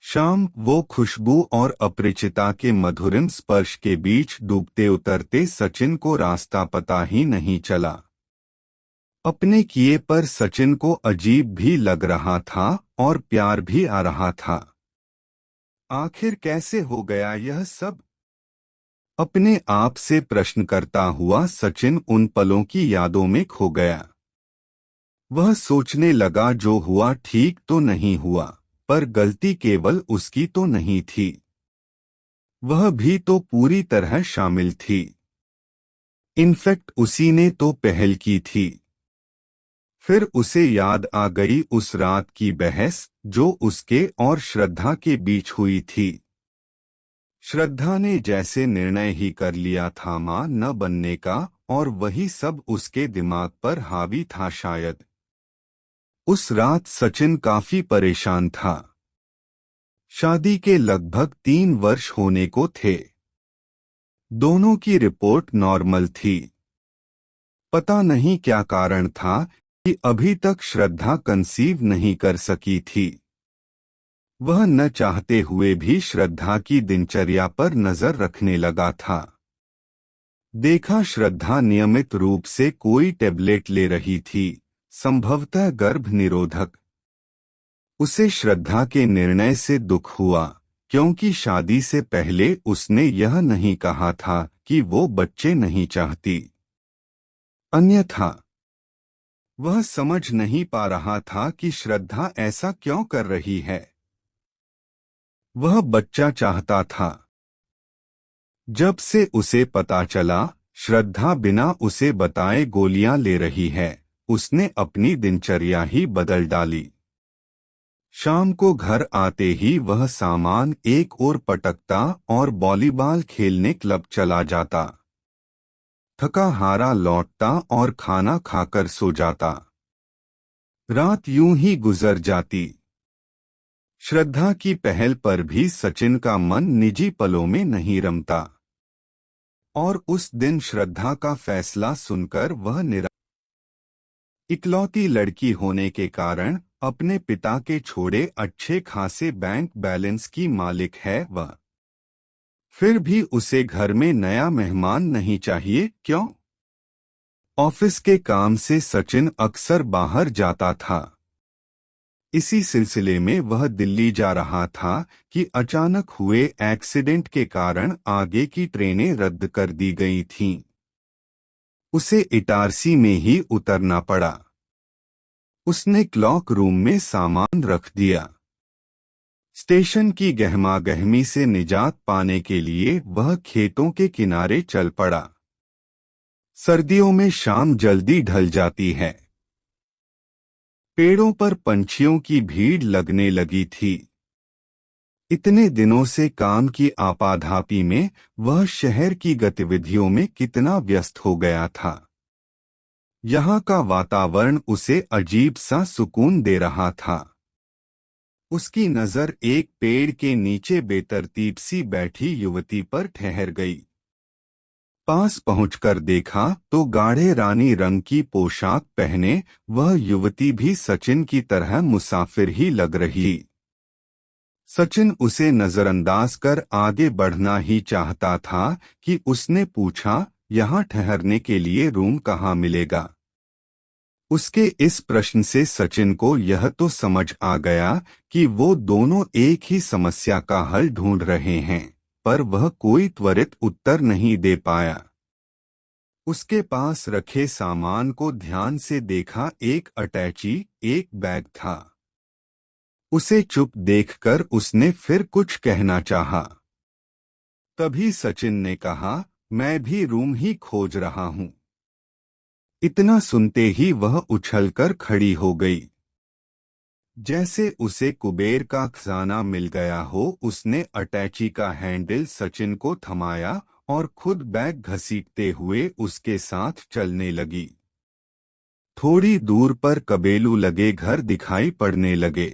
शाम वो खुशबू और अपरिचिता के मधुरिम स्पर्श के बीच डूबते उतरते सचिन को रास्ता पता ही नहीं चला। अपने किए पर सचिन को अजीब भी लग रहा था और प्यार भी आ रहा था। आखिर कैसे हो गया यह सब? अपने आप से प्रश्न करता हुआ सचिन उन पलों की यादों में खो गया। वह सोचने लगा जो हुआ ठीक तो नहीं हुआ, पर गलती केवल उसकी तो नहीं थी। वह भी तो पूरी तरह शामिल थी। इनफैक्ट उसी ने तो पहल की थी। फिर उसे याद आ गई उस रात की बहस जो उसके और श्रद्धा के बीच हुई थी। श्रद्धा ने जैसे निर्णय ही कर लिया था मां न बनने का, और वही सब उसके दिमाग पर हावी था शायद। उस रात सचिन काफी परेशान था। शादी के लगभग 3 वर्ष होने को थे। दोनों की रिपोर्ट नॉर्मल थी। पता नहीं क्या कारण था कि अभी तक श्रद्धा कंसीव नहीं कर सकी थी। वह न चाहते हुए भी श्रद्धा की दिनचर्या पर नजर रखने लगा था। देखा श्रद्धा नियमित रूप से कोई टेबलेट ले रही थी, संभवतः गर्भ निरोधक। उसे श्रद्धा के निर्णय से दुख हुआ, क्योंकि शादी से पहले उसने यह नहीं कहा था कि वो बच्चे नहीं चाहती। अन्यथा वह समझ नहीं पा रहा था कि श्रद्धा ऐसा क्यों कर रही है। वह बच्चा चाहता था। जब से उसे पता चला श्रद्धा बिना उसे बताए गोलियां ले रही है, उसने अपनी दिनचर्या ही बदल डाली। शाम को घर आते ही वह सामान एक ओर पटकता और वॉलीबॉल खेलने क्लब चला जाता। थका हारा लौटता और खाना खाकर सो जाता। रात यूं ही गुजर जाती। श्रद्धा की पहल पर भी सचिन का मन निजी पलों में नहीं रमता। और उस दिन श्रद्धा का फैसला सुनकर वह इकलौती लड़की होने के कारण अपने पिता के छोड़े अच्छे खासे बैंक बैलेंस की मालिक है वह। फिर भी उसे घर में नया मेहमान नहीं चाहिए क्यों? ऑफिस के काम से सचिन अक्सर बाहर जाता था। इसी सिलसिले में वह दिल्ली जा रहा था कि अचानक हुए एक्सीडेंट के कारण आगे की ट्रेनें रद्द कर दी गई थीं। उसे इटारसी में ही उतरना पड़ा। उसने क्लॉक रूम में सामान रख दिया। स्टेशन की गहमागहमी से निजात पाने के लिए वह खेतों के किनारे चल पड़ा। सर्दियों में शाम जल्दी ढल जाती है। पेड़ों पर पंछियों की भीड़ लगने लगी थी। इतने दिनों से काम की आपाधापी में वह शहर की गतिविधियों में कितना व्यस्त हो गया था। यहाँ का वातावरण उसे अजीब सा सुकून दे रहा था। उसकी नजर एक पेड़ के नीचे बेतरतीब सी बैठी युवती पर ठहर गई। पास पहुंचकर देखा तो गाढ़े रानी रंग की पोशाक पहने वह युवती भी सचिन की तरह मुसाफिर ही लग रही। सचिन उसे नजरअंदाज कर आगे बढ़ना ही चाहता था कि उसने पूछा, यहाँ ठहरने के लिए रूम कहाँ मिलेगा? उसके इस प्रश्न से सचिन को यह तो समझ आ गया कि वो दोनों एक ही समस्या का हल ढूंढ रहे हैं, पर वह कोई त्वरित उत्तर नहीं दे पाया। उसके पास रखे सामान को ध्यान से देखा। एक अटैची, एक बैग था। उसे चुप देखकर उसने फिर कुछ कहना चाहा। तभी सचिन ने कहा, मैं भी रूम ही खोज रहा हूं। इतना सुनते ही वह उछलकर खड़ी हो गई। जैसे उसे कुबेर का खजाना मिल गया हो। उसने अटैची का हैंडल सचिन को थमाया और खुद बैग घसीटते हुए उसके साथ चलने लगी। थोड़ी दूर पर कबेलू लगे घर दिखाई पड़ने लगे।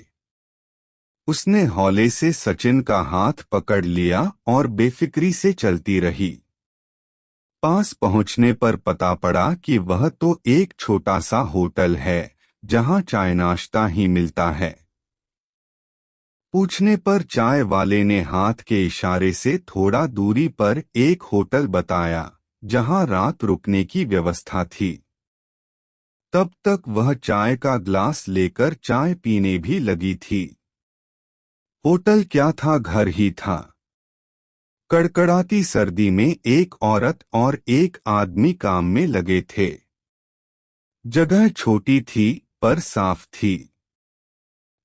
उसने हौले से सचिन का हाथ पकड़ लिया और बेफिक्री से चलती रही। पास पहुंचने पर पता पड़ा कि वह तो एक छोटा सा होटल है, जहां चाय नाश्ता ही मिलता है। पूछने पर चाय वाले ने हाथ के इशारे से थोड़ा दूरी पर एक होटल बताया जहां रात रुकने की व्यवस्था थी। तब तक वह चाय का ग्लास लेकर चाय पीने भी लगी थी। होटल क्या था, घर ही था। कड़कड़ाती सर्दी में एक औरत और एक आदमी काम में लगे थे। जगह छोटी थी पर साफ थी।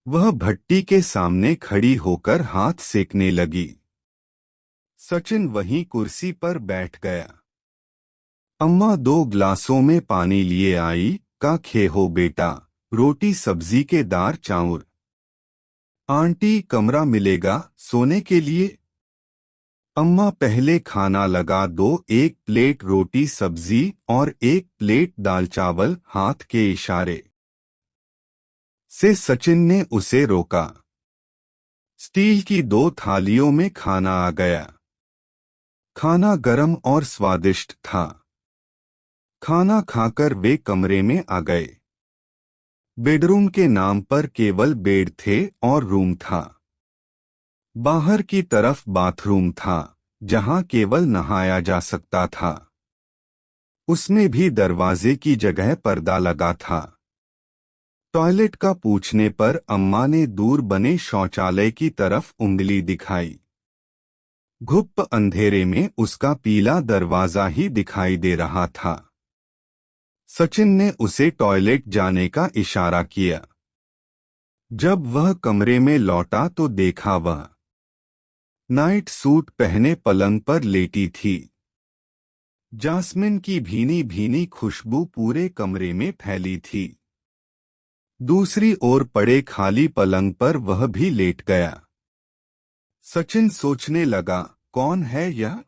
वह भट्टी के सामने खड़ी होकर हाथ सेकने लगी। सचिन वहीं कुर्सी पर बैठ गया। अम्मा 2 गिलासों में पानी लिए आई। का खे हो बेटा, रोटी सब्जी के दार चाउर। आंटी, कमरा मिलेगा सोने के लिए? अम्मा, पहले खाना लगा दो, 1 प्लेट रोटी सब्जी और 1 प्लेट दाल चावल। हाथ के इशारे से सचिन ने उसे रोका। स्टील की 2 थालियों में खाना आ गया। खाना गरम और स्वादिष्ट था। खाना खाकर वे कमरे में आ गए। बेडरूम के नाम पर केवल बेड थे और रूम था। बाहर की तरफ बाथरूम था जहां केवल नहाया जा सकता था। उसमें भी दरवाजे की जगह पर्दा लगा था। टॉयलेट का पूछने पर अम्मा ने दूर बने शौचालय की तरफ उंगली दिखाई। घुप्प अंधेरे में उसका पीला दरवाजा ही दिखाई दे रहा था। सचिन ने उसे टॉयलेट जाने का इशारा किया। जब वह कमरे में लौटा तो देखा वह नाइट सूट पहने पलंग पर लेटी थी। जास्मिन की भीनी भीनी खुशबू पूरे कमरे में फैली थी। दूसरी ओर पड़े खाली पलंग पर वह भी लेट गया। सचिन सोचने लगा, कौन है यह?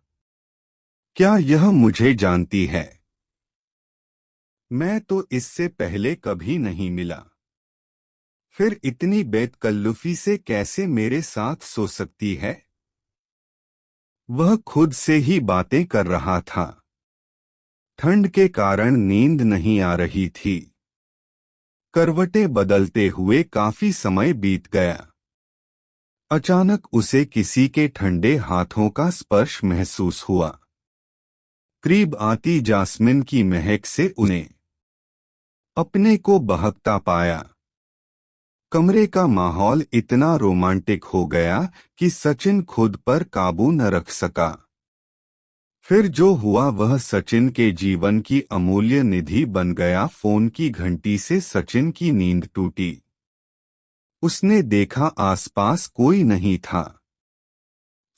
क्या यह मुझे जानती है? मैं तो इससे पहले कभी नहीं मिला। फिर इतनी बेतकल्लुफी से कैसे मेरे साथ सो सकती है? वह खुद से ही बातें कर रहा था। ठंड के कारण नींद नहीं आ रही थी। करवटें बदलते हुए काफी समय बीत गया। अचानक उसे किसी के ठंडे हाथों का स्पर्श महसूस हुआ। करीब आती जास्मिन की महक से उन्हें अपने को बहकता पाया। कमरे का माहौल इतना रोमांटिक हो गया कि सचिन खुद पर काबू न रख सका। फिर जो हुआ वह सचिन के जीवन की अमूल्य निधि बन गया। फोन की घंटी से सचिन की नींद टूटी। उसने देखा आसपास कोई नहीं था।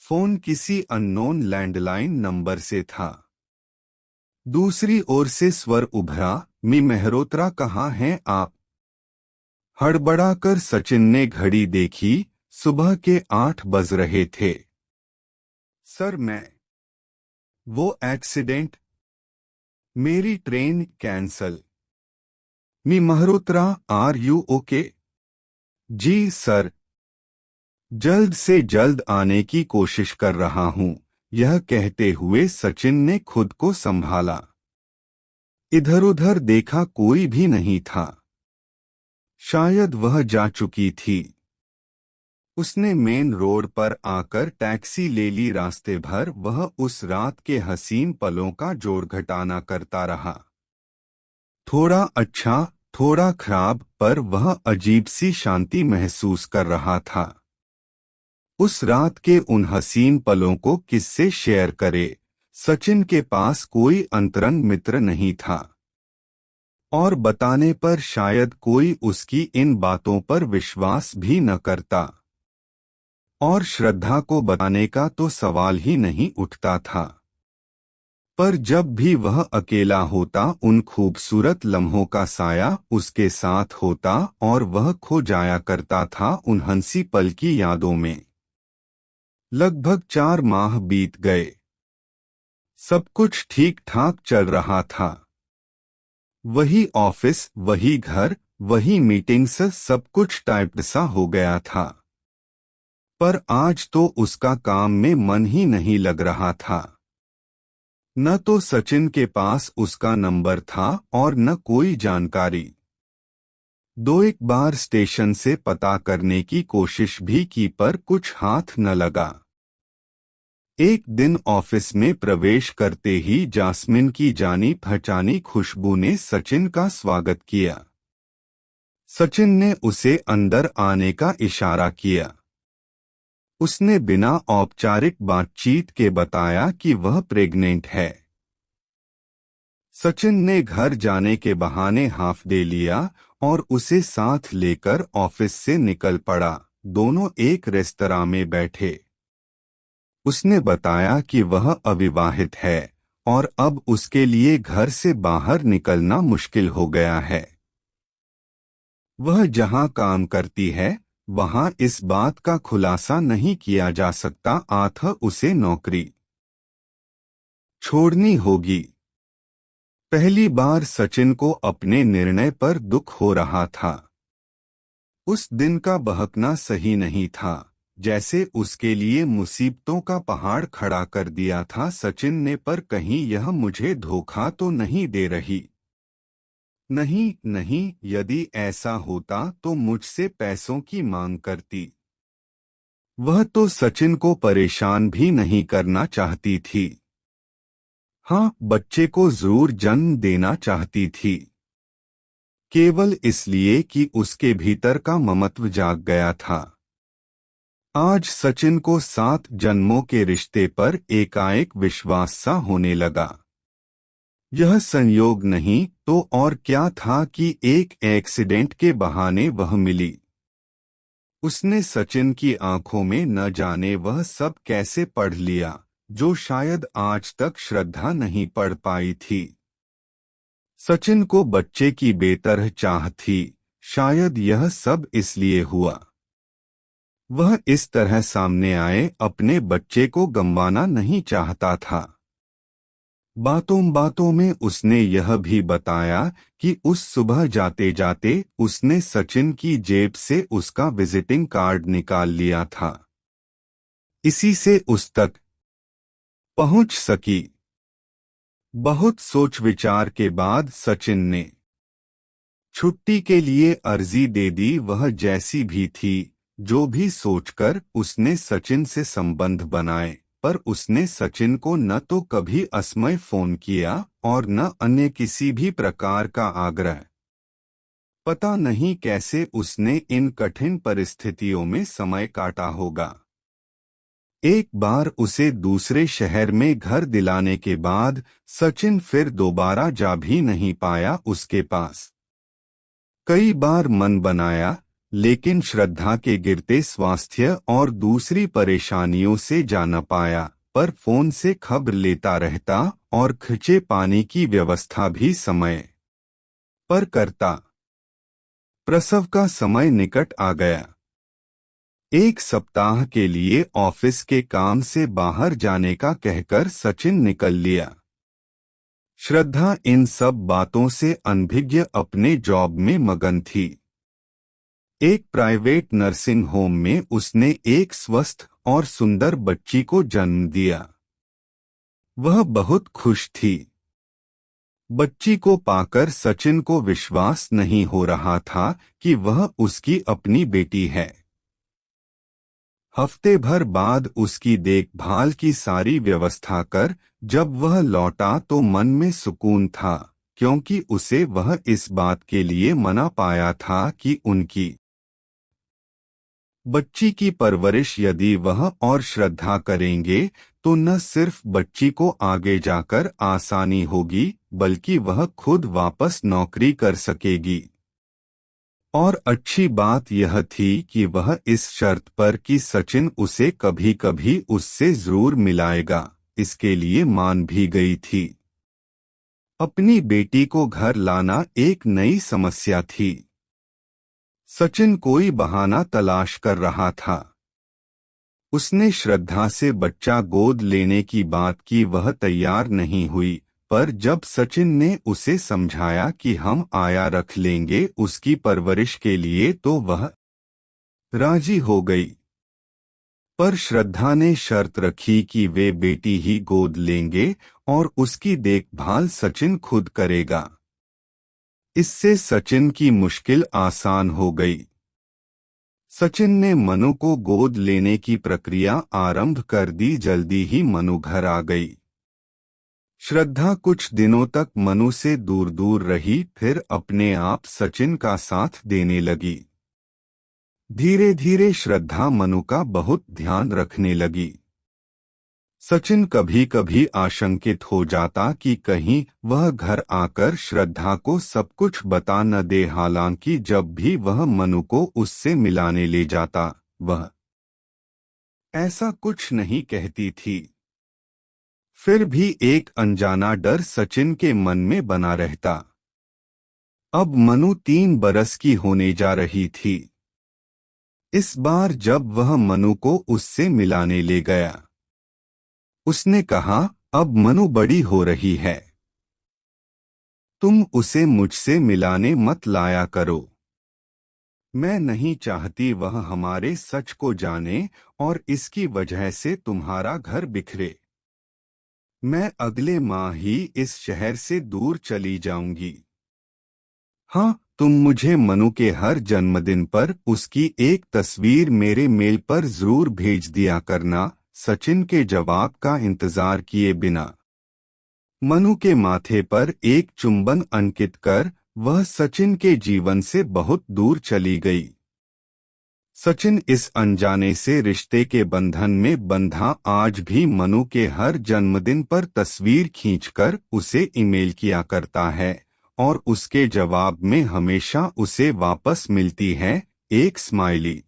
फोन किसी अननोन लैंडलाइन नंबर से था। दूसरी ओर से स्वर उभरा, मी मेहरोत्रा, कहाँ हैं आप? हड़बड़ाकर सचिन ने घड़ी देखी। सुबह के 8 बज रहे थे। सर, वो एक्सीडेंट, मेरी ट्रेन कैंसल। मी मेहरोत्रा, आर यू ओके? जी सर, जल्द से जल्द आने की कोशिश कर रहा हूं। यह कहते हुए सचिन ने खुद को संभाला। इधर उधर देखा, कोई भी नहीं था। शायद वह जा चुकी थी। उसने मेन रोड पर आकर टैक्सी ले ली। रास्ते भर वह उस रात के हसीन पलों का जोड़ घटाना करता रहा। थोड़ा अच्छा, थोड़ा खराब, पर वह अजीब सी शांति महसूस कर रहा था। उस रात के उन हसीन पलों को किससे शेयर करे? सचिन के पास कोई अंतरंग मित्र नहीं था और बताने पर शायद कोई उसकी इन बातों पर विश्वास भी न करता। और श्रद्धा को बताने का तो सवाल ही नहीं उठता था। पर जब भी वह अकेला होता, उन खूबसूरत लम्हों का साया उसके साथ होता और वह खो जाया करता था उन हंसी पल की यादों में। लगभग 4 माह बीत गए। सब कुछ ठीक ठाक चल रहा था। वही ऑफिस, वही घर, वही मीटिंग्स, सब कुछ टाइप्ड सा हो गया था। पर आज तो उसका काम में मन ही नहीं लग रहा था। न तो सचिन के पास उसका नंबर था और न कोई जानकारी। दो एक बार स्टेशन से पता करने की कोशिश भी की पर कुछ हाथ न लगा। एक दिन ऑफिस में प्रवेश करते ही जास्मिन की जानी पहचानी खुशबू ने सचिन का स्वागत किया। सचिन ने उसे अंदर आने का इशारा किया। उसने बिना औपचारिक बातचीत के बताया कि वह प्रेग्नेंट है। सचिन ने घर जाने के बहाने हाफ डे लिया और उसे साथ लेकर ऑफिस से निकल पड़ा। दोनों एक रेस्तरां में बैठे। उसने बताया कि वह अविवाहित है और अब उसके लिए घर से बाहर निकलना मुश्किल हो गया है। वह जहां काम करती है वहां इस बात का खुलासा नहीं किया जा सकता, अतः उसे नौकरी छोड़नी होगी। पहली बार सचिन को अपने निर्णय पर दुख हो रहा था। उस दिन का बहकना सही नहीं था, जैसे उसके लिए मुसीबतों का पहाड़ खड़ा कर दिया था सचिन ने। पर कहीं यह मुझे धोखा तो नहीं दे रही? नहीं नहीं, यदि ऐसा होता तो मुझसे पैसों की मांग करती। वह तो सचिन को परेशान भी नहीं करना चाहती थी। हाँ, बच्चे को जरूर जन्म देना चाहती थी, केवल इसलिए कि उसके भीतर का ममत्व जाग गया था। आज सचिन को 7 जन्मों के रिश्ते पर एकाएक विश्वास सा होने लगा। यह संयोग नहीं तो और क्या था कि एक एक्सीडेंट के बहाने वह मिली। उसने सचिन की आंखों में न जाने वह सब कैसे पढ़ लिया जो शायद आज तक श्रद्धा नहीं पढ़ पाई थी। सचिन को बच्चे की बेतरह चाह थी, शायद यह सब इसलिए हुआ। वह इस तरह सामने आए अपने बच्चे को गंवाना नहीं चाहता था। बातों बातों में उसने यह भी बताया कि उस सुबह जाते जाते उसने सचिन की जेब से उसका विजिटिंग कार्ड निकाल लिया था। इसी से उस तक पहुंच सकी। बहुत सोच विचार के बाद सचिन ने छुट्टी के लिए अर्जी दे दी। वह जैसी भी थी, जो भी सोचकर उसने सचिन से संबंध बनाए, पर उसने सचिन को न तो कभी असमय फोन किया और न अन्य किसी भी प्रकार का आग्रह। पता नहीं कैसे उसने इन कठिन परिस्थितियों में समय काटा होगा। एक बार उसे दूसरे शहर में घर दिलाने के बाद सचिन फिर दोबारा जा भी नहीं पाया उसके पास। कई बार मन बनाया, लेकिन श्रद्धा के गिरते स्वास्थ्य और दूसरी परेशानियों से जा न पाया। पर फोन से खबर लेता रहता और खिंचे पानी की व्यवस्था भी समय पर करता। प्रसव का समय निकट आ गया। एक सप्ताह के लिए ऑफिस के काम से बाहर जाने का कहकर सचिन निकल लिया। श्रद्धा इन सब बातों से अनभिज्ञ अपने जॉब में मगन थी। एक प्राइवेट नर्सिंग होम में उसने एक स्वस्थ और सुंदर बच्ची को जन्म दिया। वह बहुत खुश थी। बच्ची को पाकर सचिन को विश्वास नहीं हो रहा था कि वह उसकी अपनी बेटी है। हफ्ते भर बाद उसकी देखभाल की सारी व्यवस्था कर जब वह लौटा तो मन में सुकून था, क्योंकि उसे वह इस बात के लिए मना पाया था कि उनकी बच्ची की परवरिश यदि वह और श्रद्धा करेंगे तो न सिर्फ बच्ची को आगे जाकर आसानी होगी, बल्कि वह खुद वापस नौकरी कर सकेगी। और अच्छी बात यह थी कि वह इस शर्त पर कि सचिन उसे कभी कभी उससे जरूर मिलाएगा, इसके लिए मान भी गई थी। अपनी बेटी को घर लाना एक नई समस्या थी। सचिन कोई बहाना तलाश कर रहा था। उसने श्रद्धा से बच्चा गोद लेने की बात की, वह तैयार नहीं हुई। पर जब सचिन ने उसे समझाया कि हम आया रख लेंगे उसकी परवरिश के लिए, तो वह राजी हो गई। पर श्रद्धा ने शर्त रखी कि वे बेटी ही गोद लेंगे और उसकी देखभाल सचिन खुद करेगा। इससे सचिन की मुश्किल आसान हो गई। सचिन ने मनु को गोद लेने की प्रक्रिया आरंभ कर दी। जल्दी ही मनु घर आ गई। श्रद्धा कुछ दिनों तक मनु से दूर दूर रही, फिर अपने आप सचिन का साथ देने लगी। धीरे धीरे श्रद्धा मनु का बहुत ध्यान रखने लगी। सचिन कभी कभी आशंकित हो जाता कि कहीं वह घर आकर श्रद्धा को सब कुछ बता न दे। हालांकि जब भी वह मनु को उससे मिलाने ले जाता, वह ऐसा कुछ नहीं कहती थी। फिर भी एक अनजाना डर सचिन के मन में बना रहता। अब मनु 3 बरस की होने जा रही थी। इस बार जब वह मनु को उससे मिलाने ले गया, उसने कहा, अब मनु बड़ी हो रही है, तुम उसे मुझसे मिलाने मत लाया करो। मैं नहीं चाहती वह हमारे सच को जाने और इसकी वजह से तुम्हारा घर बिखरे। मैं अगले माह ही इस शहर से दूर चली जाऊंगी। हाँ, तुम मुझे मनु के हर जन्मदिन पर उसकी एक तस्वीर मेरे मेल पर जरूर भेज दिया करना। सचिन के जवाब का इंतजार किए बिना मनु के माथे पर एक चुंबन अंकित कर वह सचिन के जीवन से बहुत दूर चली गई। सचिन इस अनजाने से रिश्ते के बंधन में बंधा आज भी मनु के हर जन्मदिन पर तस्वीर खींचकर उसे ईमेल किया करता है और उसके जवाब में हमेशा उसे वापस मिलती है एक स्माइली।